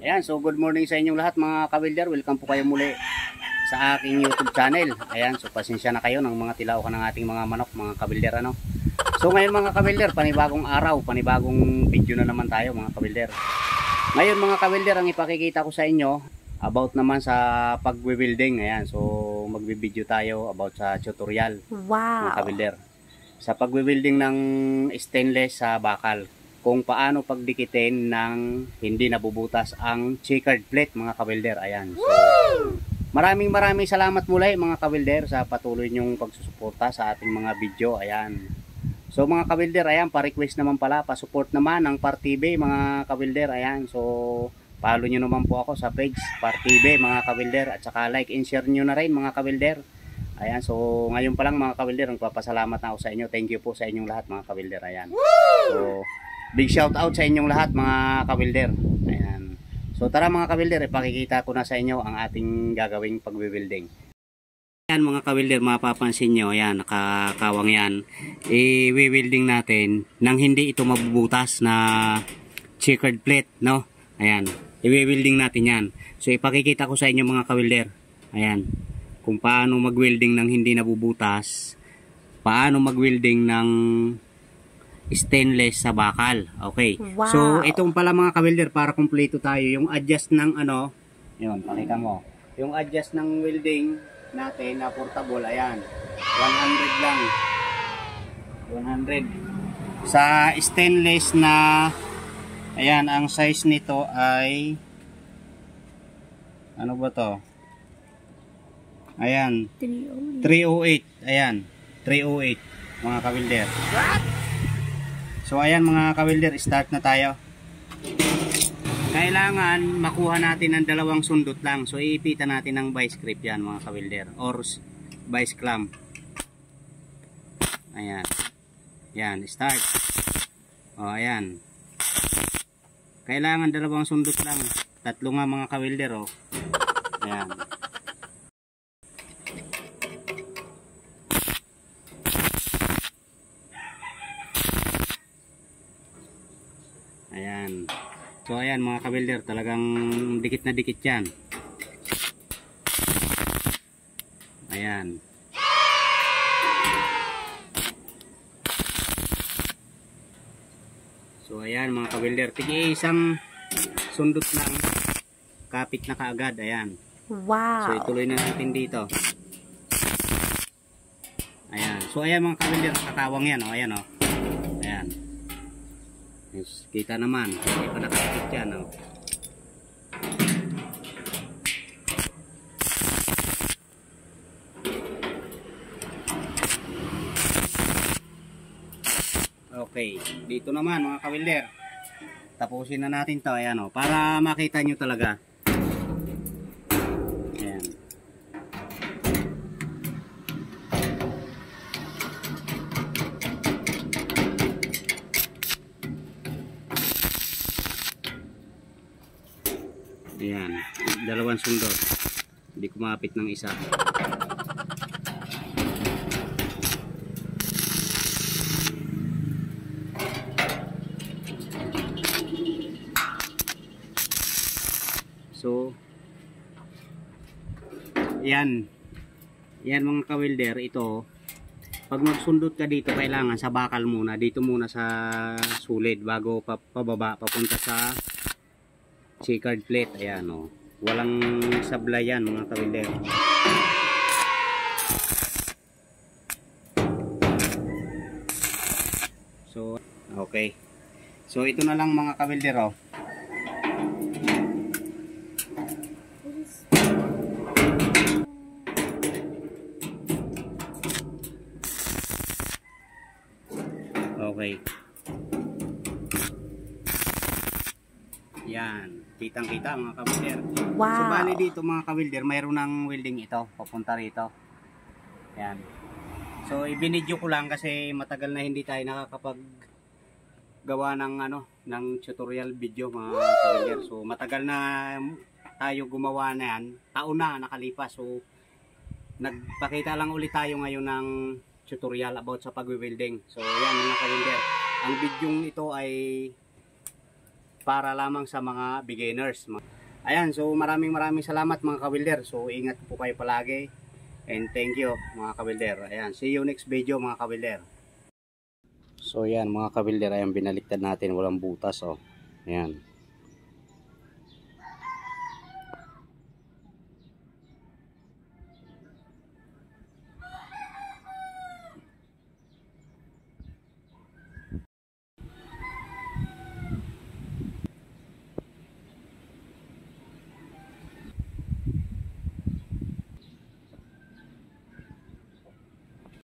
Ayan, so good morning sa inyong lahat mga ka-welder. Welcome po kayo muli sa aking YouTube channel. Ayan, so pasensya na kayo ng mga tilaukan ng ating mga manok, mga ka-welder ano. So ngayon mga ka-welder, panibagong araw, panibagong video na naman tayo mga ka-welder. Ngayon mga ka-welder, ang ipakikita ko sa inyo about naman sa pag-welding. Ayan, so magbi-video tayo about sa tutorial. Wow. Mga ka-welder. Sa pag-welding ng stainless sa bakal, kung paano pagdikitin ng hindi nabubutas ang checkered plate mga ka-welder. Ayan. So, maraming salamat muli mga ka-welder sa patuloy nyong pagsusuporta sa ating mga video. Ayan. So mga ka-welder, ayan, pa-request naman pala, pa-support naman ng PAR-TV mga ka-welder. Ayan. So, follow nyo naman po ako sa page PAR-TV mga ka-welder, at saka like and share nyo na rin mga ka-welder. Ayan, so ngayon pa lang mga ka-welder, nagpapasalamat na ako sa inyo. Thank you po sa inyong lahat mga ka-welder. Ayan. So, big shout out sa inyong lahat mga ka-welder. Ayan. So tara mga ka-welder, ipakikita ko na sa inyo ang ating gagawing pag-welding. Ayan mga ka-welder, mapapansin nyo, ayan, nakakawang yan. I-welding natin nang hindi ito mabubutas na checkered plate, no? Ayan, i-welding natin yan. So ipakikita ko sa inyo mga ka-welder. Ayan, kung paano mag-welding nang hindi nabubutas, paano mag-welding ng stainless sa bakal. Okay. Wow. So itong pala mga ka-welder, para kumpleto tayo, yung adjust ng ano, yun, pakita mo. Yung adjust ng welding natin na portable, ayan. 100 lang. 100. Sa stainless na, ayan, ang size nito ay, ano ba to? Ayan. 308. Ayan. 308 mga ka-welder. What? So ayan mga ka-welder, start na tayo. Kailangan makuha natin ng dalawang sundot lang. So iipitan natin ng vice grip yan mga ka-welder, or vice clamp. Ayan. Yan, start. O ayan. Kailangan dalawang sundot lang. Tatlo nga mga ka-welder, o. Ayan. Ayan. So ayan mga ka-welder, talagang dikit na dikit yan. Ayan. So ayan mga ka-welder, tige isang sundot lang, kapit na kaagad. Ayan. Wow. So ituloy na natin dito. Ayan. So ayan mga ka-welder, kakawang yan, o. Ayan, o. Ayan. Yes, kita naman, hindi pa nakakit yan, oh. Okay, dito naman mga ka-welder, tapusin na natin to. Ayan, oh, para makita nyo talaga. Ayan. Ayan, dalawang sundot. Hindi kumapit ng isa. So, yan. Yan mga ka-welder, ito. Pag magsundot ka dito, kailangan sa bakal muna. Dito muna sa sulid bago pababa, papunta sa checkered plate. Ayan, o. Walang sablay yan mga ka-welder. So okay, so ito na lang mga ka-welder, o. Okay. Yan, kitang-kita mga ka-welder. Wow. So bali dito mga ka-welder, mayroon ng welding ito papunta rito. Yan. So ibinidyo ko lang kasi matagal na hindi tayo nakakapag gawa ng ano, ng tutorial video mga ka-welder. So matagal na tayo gumawa na yan, taon na nakalipas. So nagpakita lang ulit tayo ngayon ng tutorial about sa pag-welding. So yan mga ka-welder, ang video ito ay para lamang sa mga beginners. Ayan, so maraming salamat mga kawilder. So ingat po kayo palagi. And thank you mga kawilder. Ayan, see you next video mga kawilder. So yan mga kawilder, ayan binaliktad natin, walang butas oh. Ayan.